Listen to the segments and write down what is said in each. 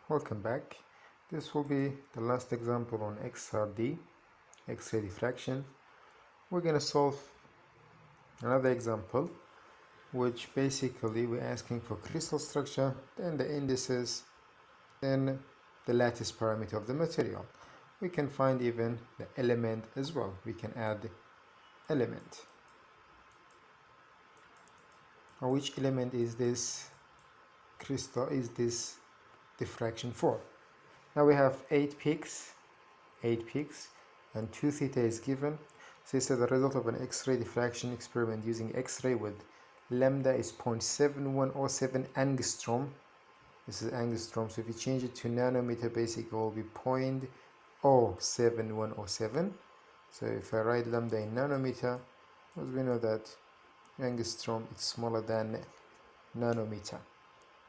Welcome back. This will be the last example on XRD, X-ray diffraction. We're going to solve another example, which basically we're asking for crystal structure, then the indices, then the lattice parameter of the material. We can find even the element as well. We can add element. Now, which element is this crystal, is this diffraction for? Now we have 8 peaks, and 2 theta is given. So it's the result of an X-ray diffraction experiment using X-ray with lambda is 0.7107 angstrom. This is angstrom, so if you change it to nanometer, basically it will be 0.07107. So if I write lambda in nanometer, because we know that angstrom is smaller than nanometer,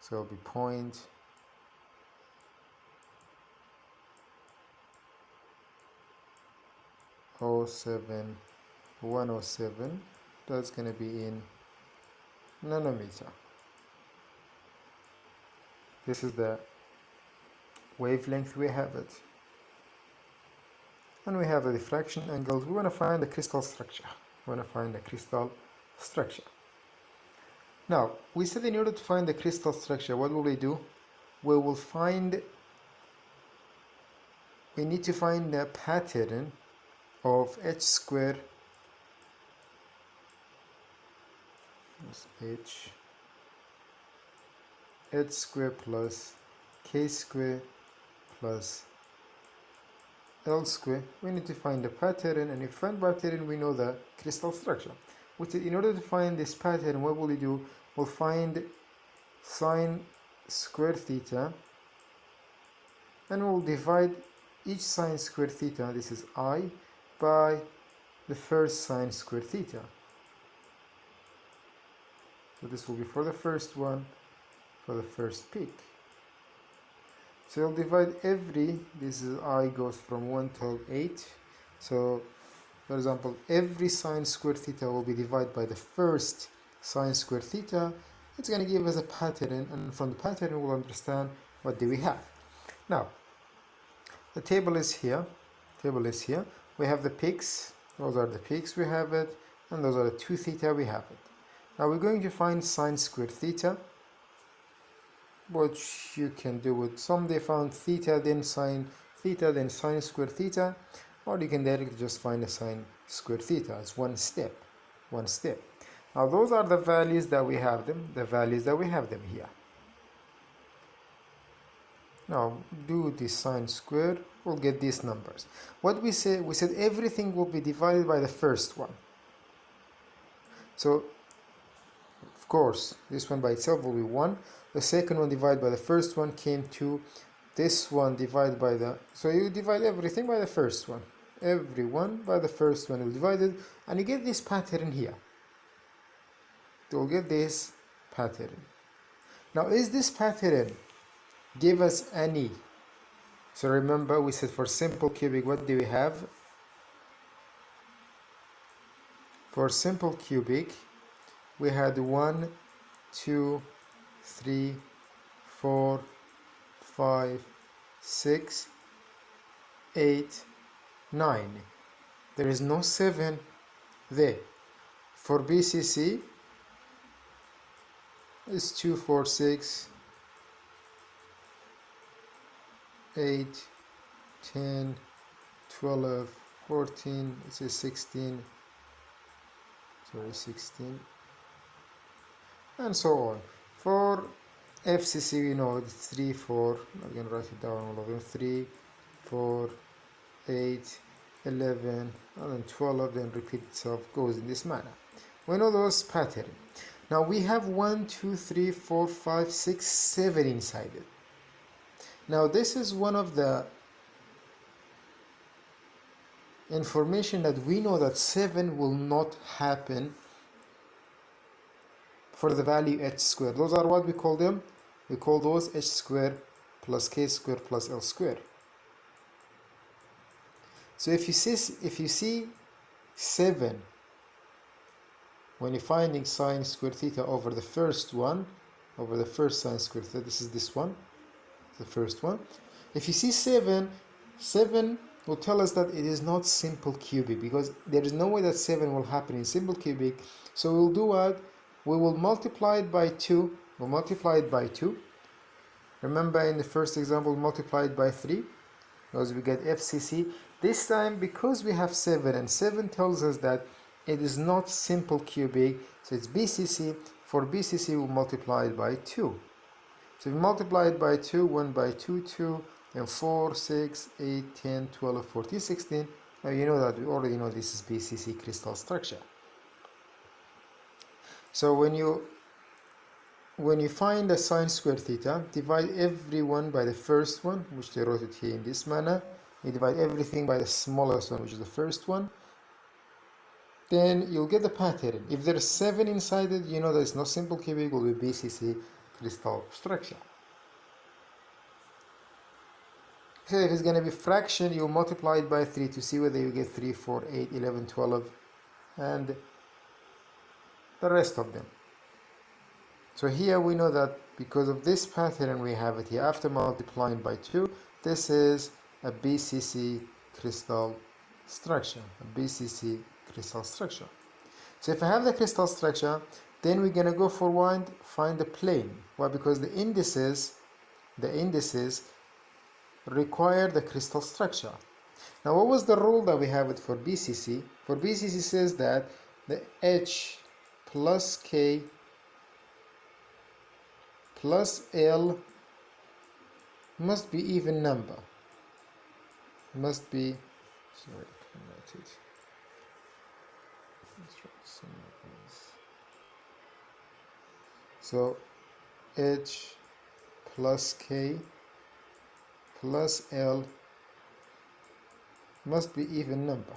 so it will be 0.07107. That's going to be in nanometer. This is the wavelength, we have it, and we have the diffraction angles. We want to find the crystal structure. Now we said in order to find the crystal structure, what will we do? We need to find the pattern of h square h square plus k square plus L square. We need to find the pattern, and if we find pattern, we know the crystal structure. Which is, in order to find this pattern, what will we do? We'll find sine square theta, and we'll divide each sine square theta, this is I, by the first sine square theta. So this will be for the first one, for the first peak. So you'll divide this is I goes from 1 till 8. So for example, every sine square theta will be divided by the first sine square theta. It's going to give us a pattern, and from the pattern we'll understand what do we have. Now the table is here. We have the peaks. Those are the peaks, we have it, and those are the 2 theta, we have it. Now we're going to find sine square theta, which you can do with some. They found theta, then sine square theta, or you can directly just find a sine square theta. It's one step. Now those are the values that we have them, here. Now do the sine square, we'll get these numbers. What we said everything will be divided by the first one. So of course this one by itself will be 1. The second one divided by the first one came to this one divided by the, so you divide everything by the first one. Everyone by the first one will divide it, and you get this pattern here. You'll get this pattern. Now is this pattern give us any? So remember we said for simple cubic, what do we have? For simple cubic we had 1, 2, 3, 4, 5, 6, 8, 9. There is no 7 there. For BCC is 2, 4, 6, 8, 10, 12, 14, this is 16, and so on. For FCC we know it's 3, 4, I'm going to write it down all of them, 3, 4, 8, 11, and then 12, then repeat itself, goes in this manner. We know those patterns. Now we have 1, 2, 3, 4, 5, 6, 7 inside it. Now this is one of the information that we know that 7 will not happen for the value h square. Those are what we call them. We call those h square plus k square plus l square. So if you see 7 when you're finding sine square theta over the first one, over the first sine square theta, this is this one. the first one. If you see 7, 7 will tell us that it is not simple cubic, because there is no way that 7 will happen in simple cubic. So we'll do what? We will multiply it by 2. We'll multiply it by 2. Remember in the first example, multiply it by 3, because we get FCC. This time, because we have 7, and 7 tells us that it is not simple cubic, so it's BCC. For BCC, we'll multiply it by 2. So we multiply it by 2, 1 by 2, 2, and 4, 6, 8, 10, 12, 14, 16. Now you know that we already know this is BCC crystal structure. So when you find the sine squared theta, divide everyone by the first one, which they wrote it here in this manner. You divide everything by the smallest one, which is the first one. Then you'll get the pattern. If there's 7 inside it, you know that it's not simple cubic, it will be BCC crystal structure. So if it's going to be fraction, you multiply it by 3 to see whether you get 3, 4, 8, 11, 12, and the rest of them. So here we know that because of this pattern we have it here, after multiplying by 2, this is a BCC crystal structure. A BCC crystal structure. So if I have the crystal structure, then we're going to go forward, find the plane. Why? Because the indices require the crystal structure. Now what was the rule that we have it for BCC? For BCC says that the H plus K plus L must be even number. Must be, sorry, I can't write it. Let's try somewhere else. So H plus K plus L must be even number.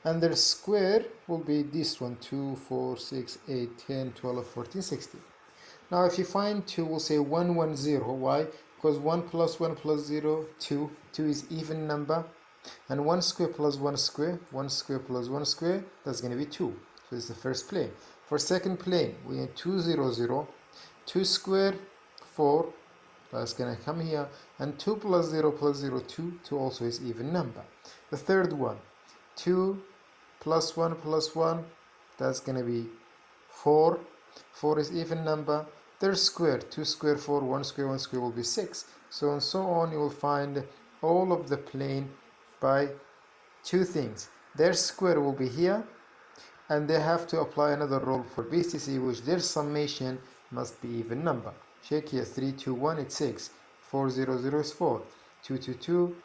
And their square will be this one, 2, 4, 6, 8, 10, 12, 14, 16. Now if you find 2, we'll say 1, 1, 0. Why? Because 1 plus 1 plus 0, 2. 2 is even number. And 1 square plus 1 square, 1 square plus 1 square, that's going to be 2. So it's the first plane. For second plane, we have 2, 0, 0. 2 square, 4. That's going to come here. And 2 plus 0 plus 0, 2. 2 also is even number. The third one, 2 plus 1 plus 1, that's going to be 4. 4 is even number. Their square, 2 square 4, 1 square 1 square will be 6. So and so on, you will find all of the plane by 2 things. Their square will be here, and they have to apply another rule for BCC, which their summation must be even number. Check here, 3, 2, 1, it's 6. 4, 0, 0 is 4. 2, 2, 2,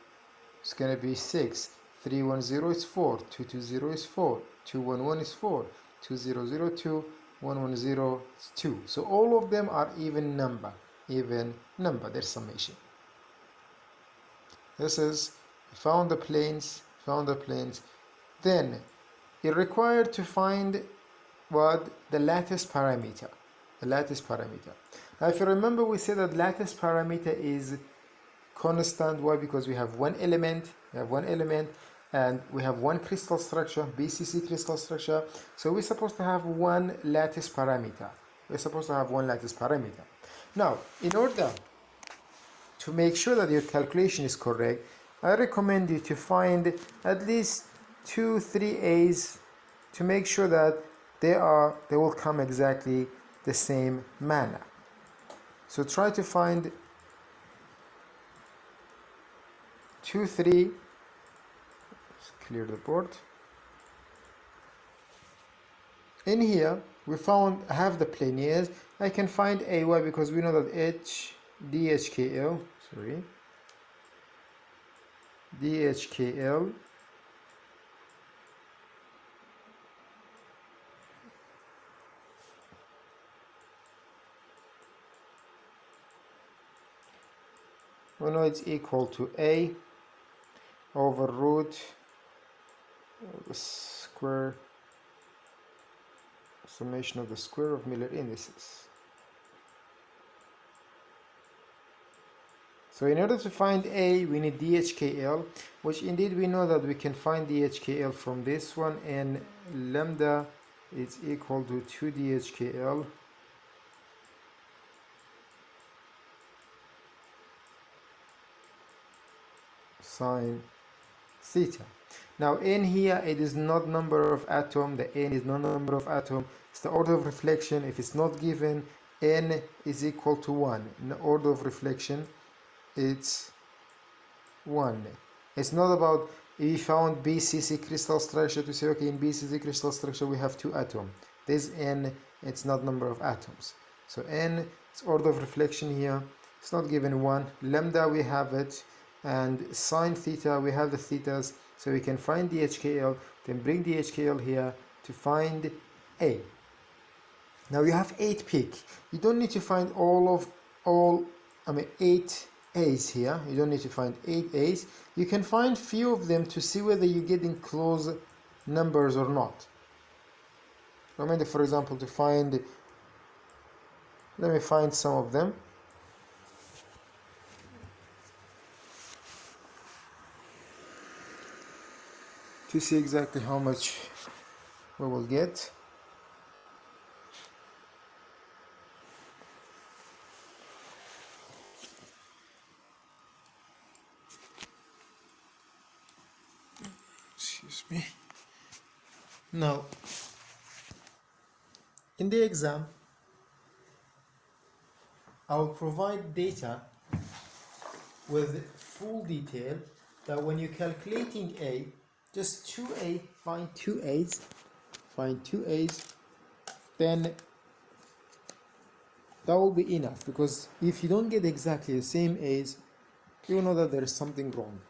it's going to be 6. 3, 1, 0 is 4. 2, 2, 0 is 4. 2, 1, 1 is 4. 2, 0, 0, 2. 1, 1, 0 is 2. So all of them are even number, their summation. This is found the planes. Then you're required to find what? The lattice parameter. Now if you remember, we said that lattice parameter is constant. Why? Because we have one element, and we have one crystal structure, BCC crystal structure. So we're supposed to have one lattice parameter. Now, in order to make sure that your calculation is correct, I recommend you to find at least 2, 3 A's to make sure that they will come exactly the same manner. So try to find 2, 3. Let's clear the board. In here, we found have the plane. Yes, I can find AY because we know that DHKL we know it's equal to A over root the square summation of the square of Miller indices. So in order to find A, we need DHKL, which indeed we know that we can find DHKL from this one, and lambda is equal to 2 DHKL sine theta. Now n here, it is not number of atom, the n is not number of atom, it's the order of reflection. If it's not given, n is equal to 1. In the order of reflection, it's 1. It's not about if we found BCC crystal structure to say, okay, in BCC crystal structure we have 2 atoms. This n, it's not number of atoms. So n is order of reflection here. It's not given 1. Lambda, we have it. And sine theta, we have the thetas. So we can find DHKL, then bring DHKL here to find A. Now you have 8 peak. You don't need to find eight A's here. You don't need to find 8 A's. You can find few of them to see whether you're getting close numbers or not. Remember, for example, let me find some of them. To see exactly how much we will get. Excuse me. Now, in the exam, I will provide data with full detail that when you're calculating A, just 2A, find 2 A's, then that will be enough, because if you don't get exactly the same A's, you know that there is something wrong.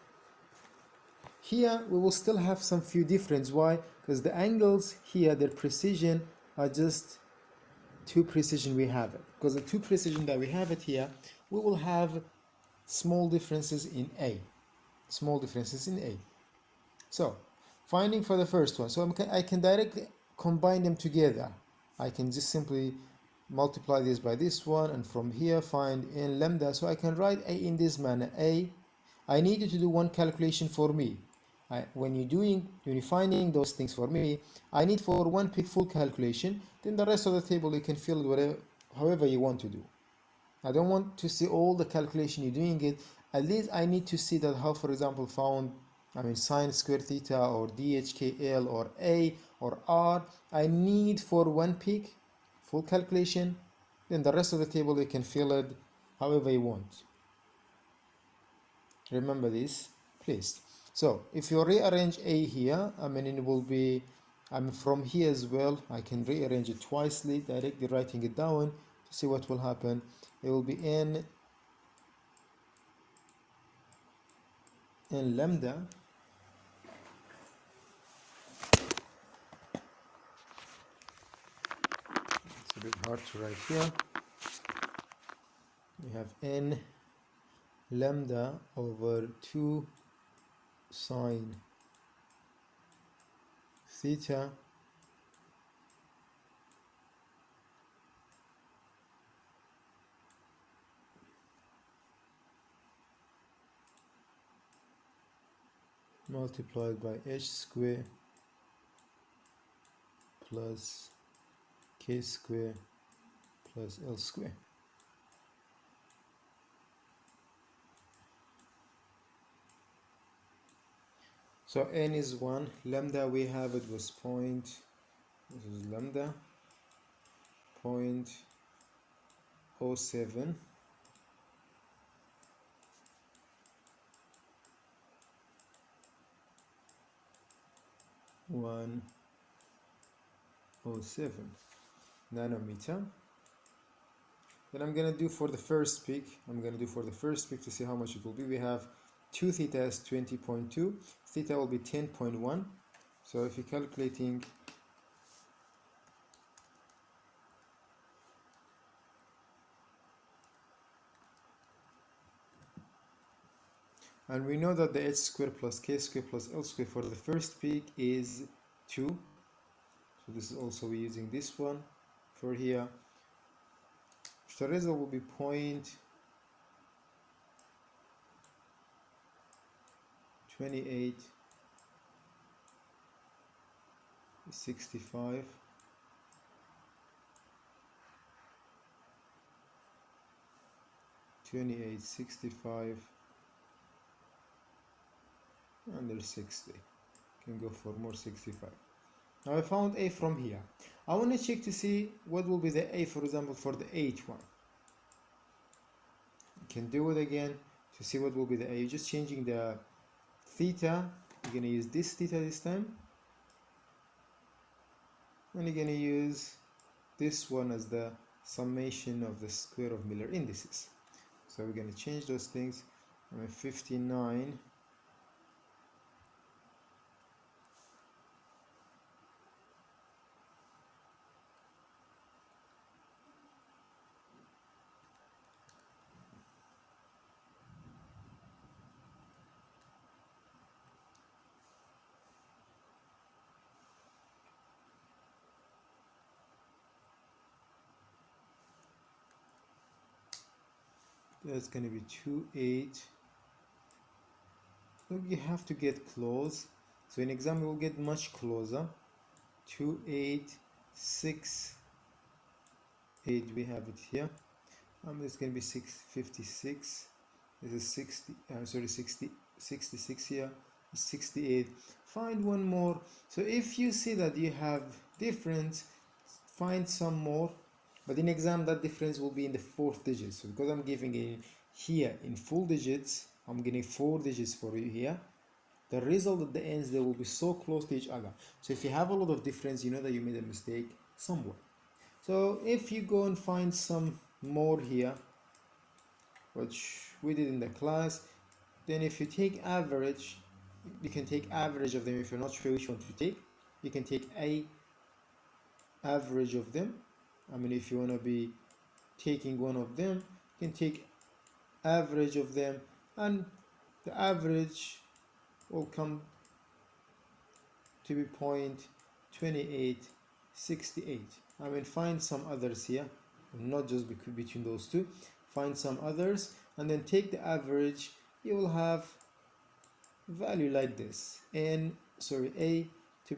Here we will still have some few difference. Why? Because the angles here, their precision are just 2 precision we have it. Because the 2 precision that we have it here, we will have small differences in A. So, finding for the first one. So I can directly combine them together. I can just simply multiply this by this one, and from here find n lambda. So I can write A in this manner. A, I need you to do one calculation for me. When you're finding those things for me, I need for one pick full calculation. Then the rest of the table you can fill it however you want to do. I don't want to see all the calculation you're doing it. At least I need to see that how, for example, found sine square theta or DHKL or A or R. I need for one peak full calculation. Then the rest of the table you can fill it however you want. Remember this, please. So if you rearrange A here, it will be, from here as well, I can rearrange it twice, directly writing it down to see what will happen. It will be n lambda it's a bit hard to write here. We have n lambda over 2 sine theta multiplied by h square plus k square plus l square. So n is 1, lambda we have it was this is lambda 0.07, nanometer. Then I'm going to do for the first peak, to see how much it will be. We have 2 theta is 20.2, theta will be 10.1. So if you're calculating and we know that the h square plus k square plus l square for the first peak is 2. So this is also we're using this one for here. So the result will be 28 65 28 65 and there's 60. Can go for more 65. Now I found A from here. I want to check to see what will be the A, for example, for the 8 one. You can do it again to see what will be the A. You're just changing the theta. You're going to use this theta this time. And you're going to use this one as the summation of the square of Miller indices. So we're going to change those things. 59 that's going to be 28. Look, you have to get close. So in exam we will get much closer. 2868, we have it here. It's going to be 656. This is 60. Sorry, 66 here. 68. Find one more. So if you see that you have difference, find some more. But in exam that difference will be in the 4th digit. So because I'm giving it here in full digits, I'm getting 4 digits for you here. The result at the ends, they will be so close to each other. So if you have a lot of difference, you know that you made a mistake somewhere. So if you go and find some more here, which we did in the class, then if you take average, you can take average of them. If you're not sure which one to take, you can take a average of them. I mean, if you want to be taking one of them, you can take average of them, and the average will come to be 0.2868. I mean, find some others here, not just between those two. Find some others and then take the average. You will have value like this, A to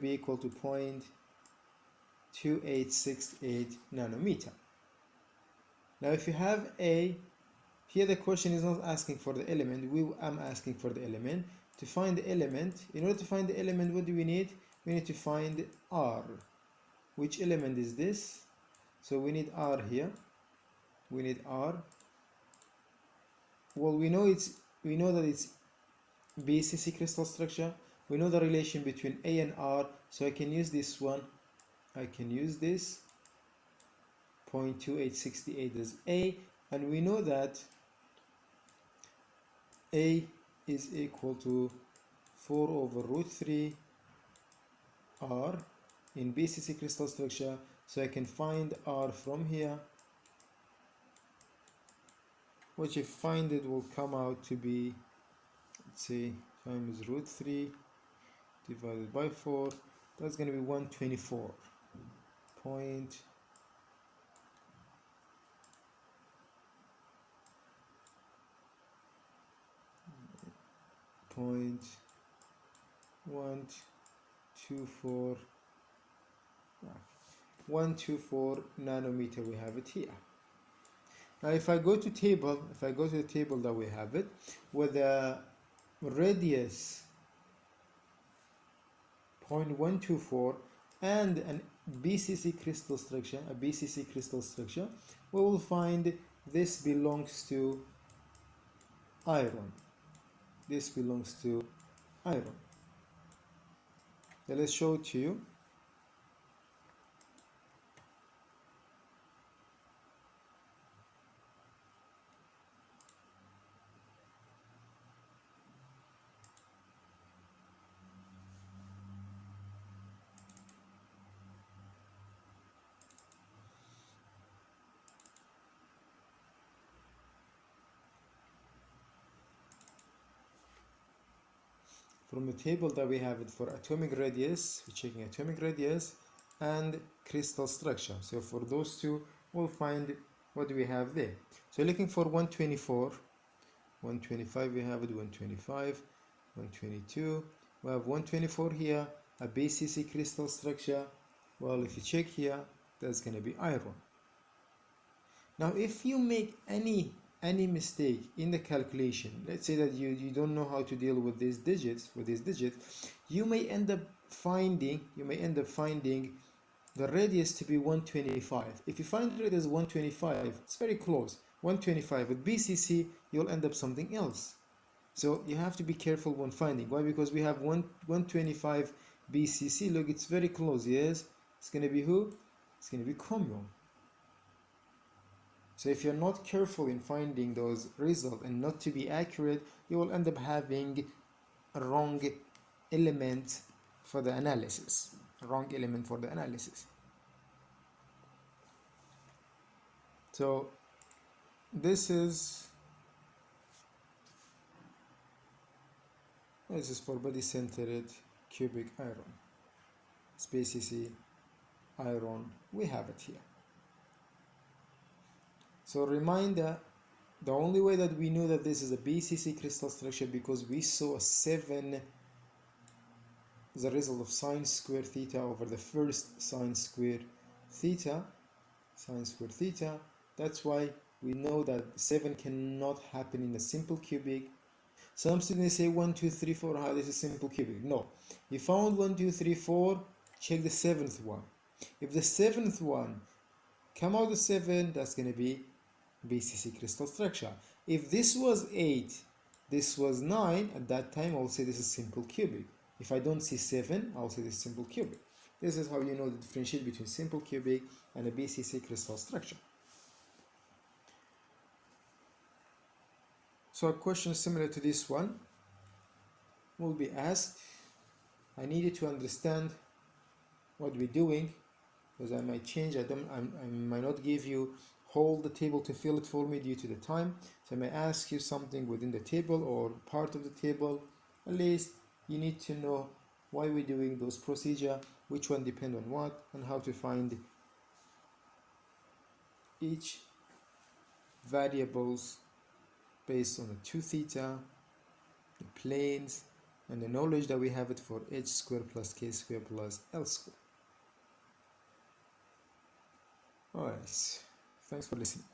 be equal to 0.2868 nanometer. Now if you have A, here the question is not asking for the element, I'm asking for the element. To find the element, in order to find the element, what do we need? We need to find R. Which element is this? So we need R here. We need R. Well, we know that it's BCC crystal structure. We know the relation between A and R, so I can use this one. I can use this 0.2868 as A, and we know that A is equal to 4 over root 3 R in BCC crystal structure. So I can find R from here, which if find it will come out to be, let's say, times root 3 divided by 4. That's going to be 124. Point 124 nanometer. We have it here. Now if I go to the table that we have it with a radius 0.124 and a BCC crystal structure, we will find this belongs to iron. This belongs to iron. Now let's show it to you. From the table that we have it for atomic radius, we're checking atomic radius and crystal structure. So for those two, we'll find what do we have there. So looking for 124, 125 we have it, 125, 122. We have 124 here, a BCC crystal structure. Well, if you check here, that's going to be iron. Now, if you make any mistake in the calculation, let's say that you don't know how to deal with these digits, you may end up finding the radius to be 125. If you find the radius 125, it's very close. 125 with BCC, you'll end up something else. So you have to be careful when finding. Why? Because we have 125 BCC. Look, it's very close. Yes, it's going to be who? It's going to be chromium. So if you're not careful in finding those results and not to be accurate, you will end up having a wrong element for the analysis. So this is for body centered cubic iron. It's BCC iron. We have it here. So reminder, the only way that we know that this is a BCC crystal structure because we saw a 7 as a result of sine square theta over the first sine square theta. That's why we know that 7 cannot happen in a simple cubic. Some students say 1, 2, 3, 4, how this is simple cubic. No, you found 1, 2, 3, 4, check the 7th one. If the 7th one come out the 7, that's going to be BCC crystal structure. If this was 8, this was 9, at that time I'll say this is simple cubic. If I don't see 7, I'll say this is simple cubic. This is how you know the differentiate between simple cubic and a BCC crystal structure. So a question similar to this one will be asked. I needed to understand what we're doing because I might change. I might not give you hold the table to fill it for me due to the time. So I may ask you something within the table or part of the table. At least you need to know why we're doing those procedure, which one depend on what, and how to find each variables based on the 2 theta, the planes, and the knowledge that we have it for h square plus k square plus l square. Alright, thanks for listening.